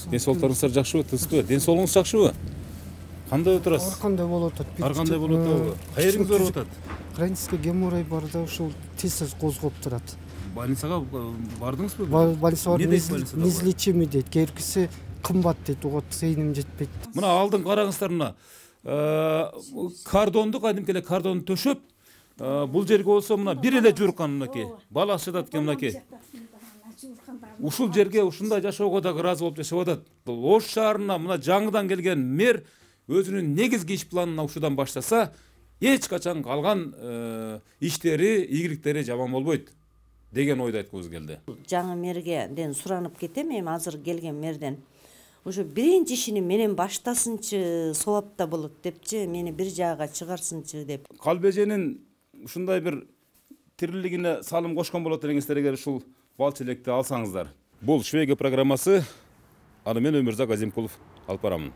Ден соолуктарыңыздар жакшыбы, тынчпы? Ден соолугуңуз жакшыбы? Кандай отурасыз? Ар кандай болуп атат? Ар кандай болуп атабы? Кайериңиз ооруп атат? Хронический геморрой бар да, ушул тез козголуп турат. Больницага бардыңызбы? Больница бар, неизлечимый дейт. Кээркиси кымбат дейт, угат зейним жетпейт. Мына алдын караңыздар, мына кардонду, кадимки эле кардонду төшөп, бул жерге болсо мына бир эле жууркан мынакей. Бала жатат экен мынакей. Ушул жерге ушундай жашоого да ыраазы болуп жашап атат. Бул Ош шаарына мына жаңыдан келген мэр өзүнүн негизги иш планын ушудан баштаса, эч качан калган иштери, ийгиликтери жаман болбойт деген ойду айткыбыз келди. Жаңы мэрге суранып кетем, эми азыр келген мэрден. Ошо биринчи ишини менен баштасынчы, сооапта болот депчи, мени бир жаага чыгарсынчы деп. Калбеженин ушундай бир тирилигине салым кошкон болот деңиздер эгер ушул бал челекти алсаңыздар. Бул Швейга программасы. Аны мен Өмүрзак Азимкулов алып барамын.